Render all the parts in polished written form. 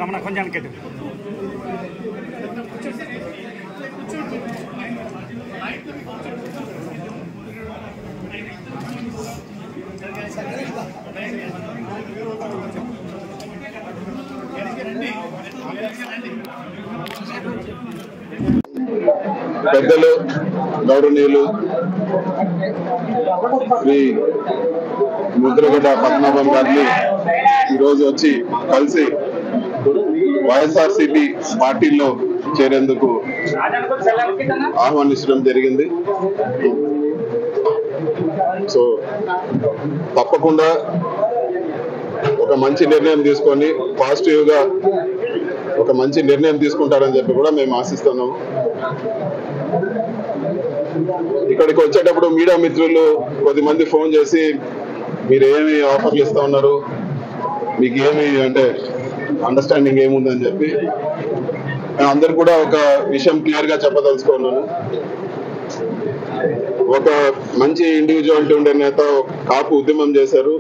రమణ కొంచెం కెట్టు పెద్దలు గౌరవనీయులు శ్రీ ముద్రగడ్డ పద్మనాభం గారిని ఈరోజు వచ్చి కలిసి వైఎస్ఆర్సీపీ పార్టీలో చేరేందుకు ఆహ్వానించడం జరిగింది. సో తప్పకుండా ఒక మంచి నిర్ణయం తీసుకొని పాజిటివ్ గా ఒక మంచి నిర్ణయం తీసుకుంటారని చెప్పి కూడా మేము ఆశిస్తున్నాము. ఇక్కడికి వచ్చేటప్పుడు మీడియా మిత్రులు కొద్దిమంది ఫోన్ చేసి మీరు ఏమి ఆఫర్లు ఇస్తా ఉన్నారు, మీకు ఏమి అంటే అండర్స్టాండింగ్ ఏముందని చెప్పి అందరు కూడా ఒక విషయం క్లియర్ గా చెప్పదలుచుకున్నాను. ఒక మంచి ఇండివిజువాలిటీ ఉండే నేత కాపు ఉద్యమం చేశారు.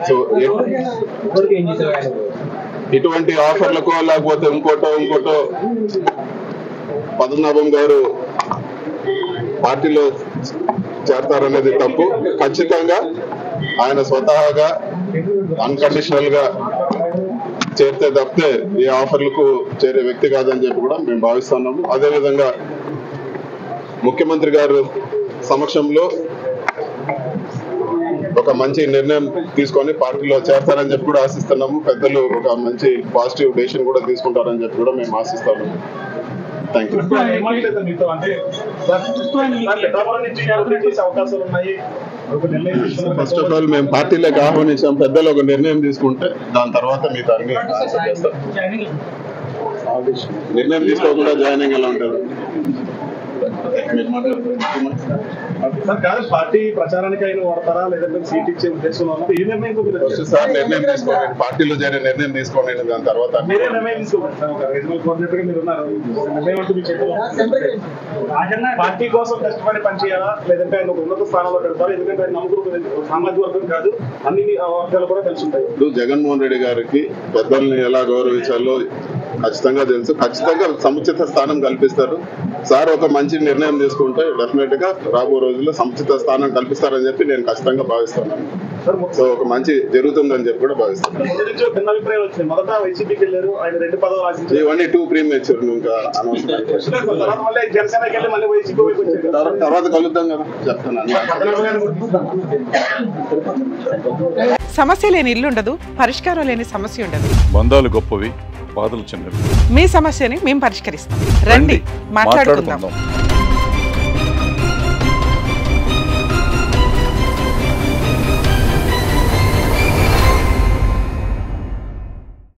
సో ఇటువంటి ఆఫర్లకో లేకపోతే ఇంకోటో పద్మనాభం గారు పార్టీలో చేరతారనేది తప్పు. ఖచ్చితంగా ఆయన స్వతహాగా అన్కండిషనల్ గా చేరితే తప్పితే ఈ ఆఫర్లకు చేరే వ్యక్తి కాదని చెప్పి కూడా మేము భావిస్తున్నాము. అదేవిధంగా ముఖ్యమంత్రి గారు సమక్షంలో ఒక మంచి నిర్ణయం తీసుకొని పార్టీలో చేరతారని చెప్పి కూడా ఆశిస్తున్నాము. పెద్దలు ఒక మంచి పాజిటివ్ డెసిషన్ కూడా తీసుకుంటారని చెప్పి కూడా మేము ఆశిస్తాము. Thank you. First of all మేము పార్టీలోకి ఆహ్వానించాం. పెద్దలు ఒక నిర్ణయం తీసుకుంటే దాని తర్వాత మీ దాన్ని చేస్తాం. నిర్ణయం తీసుకోకుండా జాయినింగ్ ఎలా ఉంటుంది? పార్టీ ప్రచారానికి అయినా వాడతారా లేదంటే సీట్ ఇచ్చే ఉద్దేశం సార్ నిర్ణయం తీసుకోండి, పార్టీలో చేరే నిర్ణయం తీసుకోండి. దాని తర్వాత మీరే నిర్ణయం తీసుకోండి. మీరు ఉన్నారు పార్టీ కోసం కష్టపడి పనిచేయాలా లేదంటే ఆయన ఒక ఉన్నత స్థానంలో పెడతారా? ఎందుకంటే ఆయన నమ్మకం సామాజిక వర్గం కాదు, అన్ని వర్గాలు కూడా కలిసి ఉంటాయి. ఇప్పుడు జగన్మోహన్ రెడ్డి గారికి పెద్దల్ని ఎలా గౌరవించాలో ఖచ్చితంగా తెలుసు. ఖచ్చితంగా సముచిత స్థానం కల్పిస్తారు. సార్ ఒక మంచి నిర్ణయం తీసుకుంటే డెఫినెట్ గా రాబో రోజుల్లో సముచిత స్థానం కల్పిస్తారని చెప్పి నేను ఖచ్చితంగా భావిస్తున్నాను. సో ఒక మంచి జరుగుతుందని చెప్పి కూడా భావిస్తున్నాను. మొదట వైసీపీకి వెళ్ళారు, ఆయన 2 పదవులు ఇవన్నీ టూ ప్రీమేచ్యూర్. ఇంకా జనసేనకి వెళ్ళి మళ్ళీ వైసీపీ తర్వాత కలుద్దాం కదా చెప్తున్నాను. సమస్య లేని ఇల్లు ఉండదు, పరిష్కారం లేని సమస్య ఉండదు. బంధాలు గొప్పవి, బాధలు చిన్నవి. మీ సమస్యని మేము పరిష్కరిస్తాం. రండి మాట్లాడుకుందాం.